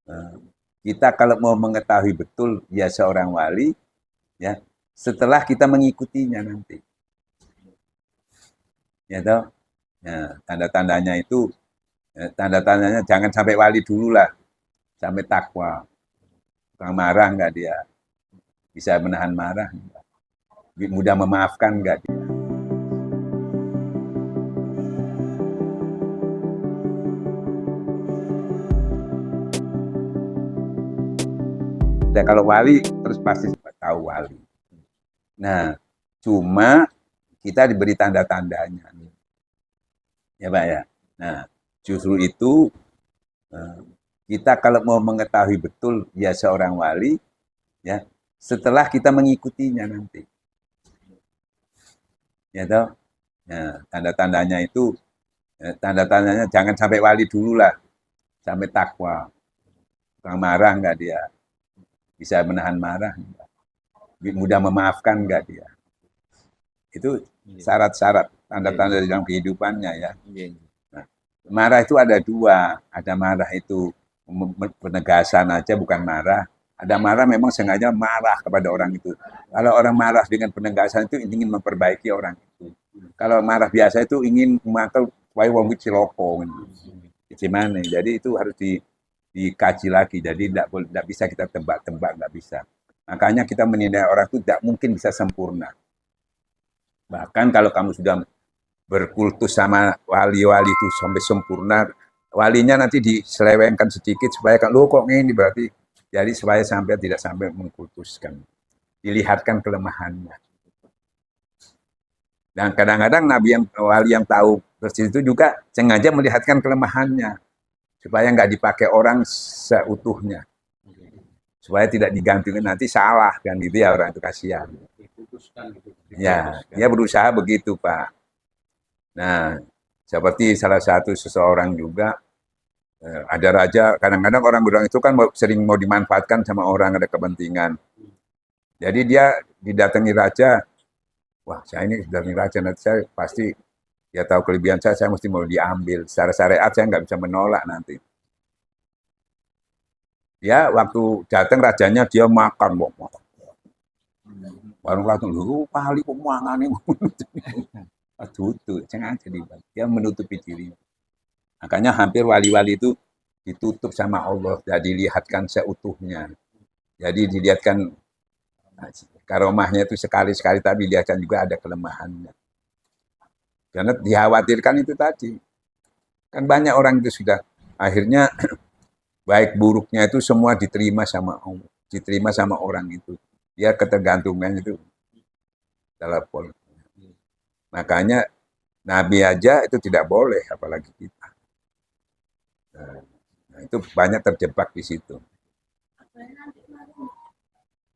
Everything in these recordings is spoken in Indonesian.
Eh, Kita kalau mau mengetahui betul dia seorang wali, ya setelah kita mengikutinya nanti, ya toh. Ya, tanda-tandanya itu, tanda-tandanya jangan sampai wali dulu lah, sampai takwa. Orang marah nggak dia, bisa menahan marah, mudah memaafkan nggak dia. Dan kalau wali terus pasti tahu wali. Nah, cuma kita diberi tanda-tandanya, ya Pak ya. Nah, justru itu eh, kita kalau mau mengetahui betul dia seorang wali, ya setelah kita mengikutinya nanti, ya toh. Nah, tanda-tandanya itu, tanda-tandanya jangan sampai wali dulu lah, sampai takwa. Orang marah nggak dia, bisa menahan marah, mudah memaafkan nggak dia. Itu syarat-syarat, tanda-tanda dalam kehidupannya ya. Nah, marah itu ada dua, ada marah itu penegasan aja bukan marah. Ada marah memang sengaja marah kepada orang itu. Kalau orang marah dengan penegasan itu ingin memperbaiki orang itu. Kalau marah biasa itu ingin mengatakan wai wong ciloko. Gimana? Jadi itu harus dikaji lagi. Jadi tidak bisa kita tebak-tebak, nggak bisa. Makanya kita menilai orang itu tidak mungkin bisa sempurna. Bahkan kalau kamu sudah berkultus sama wali-wali itu sampai sempurna, walinya nanti diselewengkan sedikit supaya kan lo kok ini berarti, jadi supaya sampai tidak sampai mengkultuskan, dilihatkan kelemahannya. Dan kadang-kadang nabi yang wali yang tahu persis itu juga sengaja melihatkan kelemahannya supaya nggak dipakai orang seutuhnya, supaya tidak digantungkan nanti salah kan gitu ya, orang itu kasihan. Ya, dia berusaha begitu Pak. Nah, seperti salah satu seseorang juga, ada raja, kadang-kadang orang bilang itu kan sering mau dimanfaatkan sama orang, ada kepentingan. Jadi dia didatangi raja, wah saya ini didatangi raja, nanti saya pasti dia tahu kelebihan saya mesti mau diambil. Secara syariat saya nggak bisa menolak nanti. Ya, waktu datang rajanya dia makan, makan. Warung langsung, lu kali kok mangan ini. Aduh, sengaja dia menutupi diri. Makanya hampir wali-wali itu ditutup sama Allah, jadi dilihatkan seutuhnya. Jadi dilihatkan karomahnya itu sekali-sekali, tapi dilihatkan juga ada kelemahannya. Karena dikhawatirkan itu tadi. Kan banyak orang itu sudah akhirnya baik buruknya itu semua diterima sama Allah, diterima sama orang itu. Dia ketergantungan itu dalam pola. Makanya Nabi aja itu tidak boleh, apalagi kita. Nah, itu banyak terjebak di situ.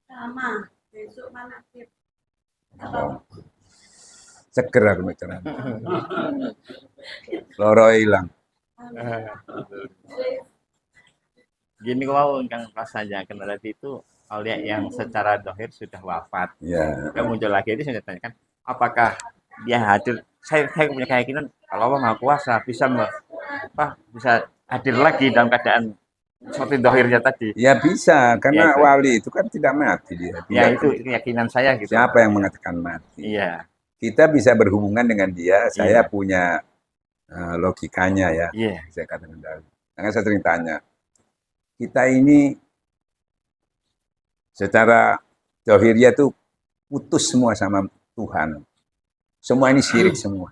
Sama, besok mana oh. Seger aku bicara. Loro hilang. Gini wow, kan pas saja kenal tadi itu aulia yang secara dohir sudah wafat. Ya. Kemudian muncul lagi itu saya tanyakan, apakah dia hadir? Saya punya keyakinan kalau Allah Maha Kuasa bisa hadir lagi dalam keadaan seperti dohirnya tadi. Ya bisa, Ya karena itu. wali itu kan tidak mati dia. Ya Tidak, itu keyakinan saya gitu. siapa yang mengatakan mati? Iya. Kita bisa berhubungan dengan dia. Saya Iya. punya logikanya ya. Iya. Saya katakan tadi. Karena saya sering tanya, kita ini secara dohirnya itu putus semua sama Tuhan. Semua ini syirik semua.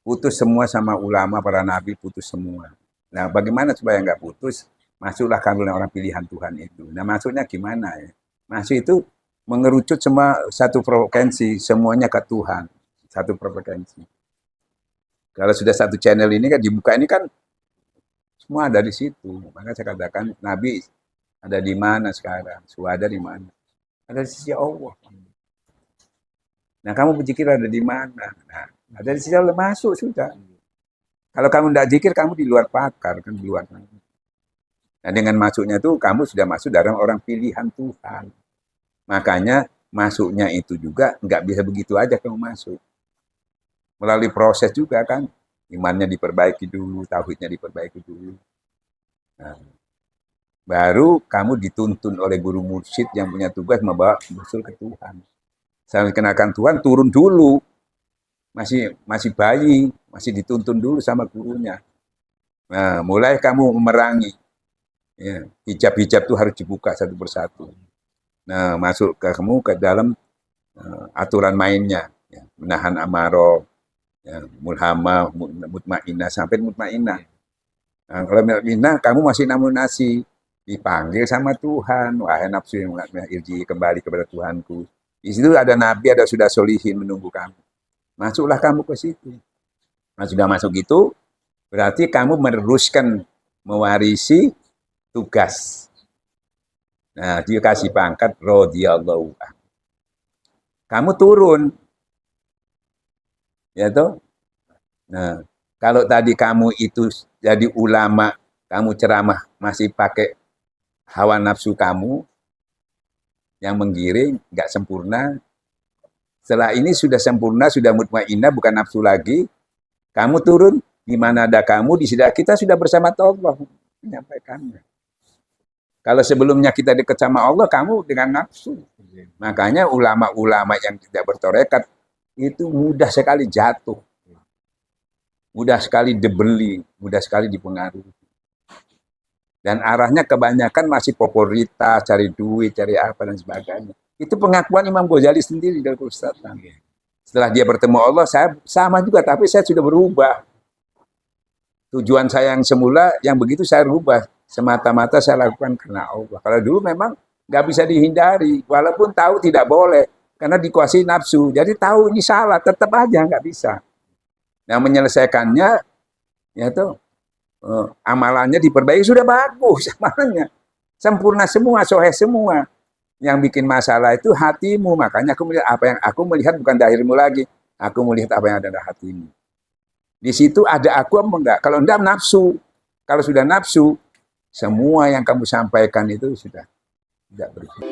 Putus semua sama ulama, para nabi, putus semua. Nah, bagaimana supaya nggak putus? Masuklah kami orang pilihan Tuhan itu. Nah, masuknya gimana ya? Masuk itu mengerucut semua satu frekuensi, semuanya ke Tuhan. Satu frekuensi. Kalau sudah satu channel ini kan dibuka ini kan semua ada di situ. Maka saya katakan Nabi ada di mana sekarang? Suada di mana? Ada di sisi Allah. Nah, kamu berzikir ada di mana? Nah, ada di sisi Allah, masuk sudah. Kalau kamu tidak zikir, kamu di luar pakar, kan di luar. Nah, dengan masuknya itu, kamu sudah masuk dalam orang pilihan Tuhan. Makanya masuknya itu juga nggak bisa begitu aja kamu masuk. Melalui proses juga kan, imannya diperbaiki dulu, tauhidnya diperbaiki dulu. Nah, baru kamu dituntun oleh guru mursyid yang punya tugas membawa usul ke Tuhan. Saya kenalkan Tuhan, turun dulu. Masih bayi, masih dituntun dulu sama gurunya. Nah, mulai kamu memerangi. Ya, hijab-hijab itu harus dibuka satu persatu. Nah, masuk ke kamu ke dalam aturan mainnya. Ya, menahan amarah, ya, mulhamah, mutmainah, sampai mutmainah. Nah, kalau mutmainah, kamu masih namun nasi. Dipanggil sama Tuhan, wahai nafsu yang irji, kembali kepada Tuhanku. Di situ ada nabi, ada sudah solihin menunggu kamu. Masuklah kamu ke situ. Nah, sudah masuk itu, berarti kamu meneruskan, mewarisi tugas. Nah, dia kasih pangkat radhiyallahu anhu. Kamu turun. Ya toh? Nah, kalau tadi kamu itu jadi ulama, kamu ceramah masih pakai hawa nafsu kamu yang menggiring, nggak sempurna. Setelah ini sudah sempurna, sudah mutmainnah, bukan nafsu lagi. Kamu turun, di mana ada kamu, di sini kita sudah bersama Allah menyampaikannya. Kalau sebelumnya kita dekat sama Allah, kamu dengan nafsu. Makanya ulama-ulama yang tidak bertorekat itu mudah sekali jatuh. Mudah sekali dibeli, mudah sekali dipengaruhi. Dan arahnya kebanyakan masih popularitas, cari duit, cari apa, dan sebagainya. Itu pengakuan Imam Ghazali sendiri dari Ustadz. Setelah dia bertemu Allah, saya sama juga, tapi saya sudah berubah. Tujuan saya yang semula, yang begitu saya rubah. Semata-mata saya lakukan karena Allah. Kalau dulu memang nggak bisa dihindari, walaupun tahu tidak boleh, karena dikuasai nafsu. Jadi tahu ini salah, tetap aja nggak bisa. Nah, menyelesaikannya, ya tuh, amalannya diperbaiki, sudah bagus amalannya. Sempurna semua, soheh semua. Yang bikin masalah itu hatimu. Makanya aku melihat apa yang aku melihat bukan dahirmu lagi. Aku melihat apa yang ada dalam hatimu. Di situ ada aku apa enggak? Kalau enggak, nafsu. Kalau sudah nafsu, semua yang kamu sampaikan itu sudah tidak berguna.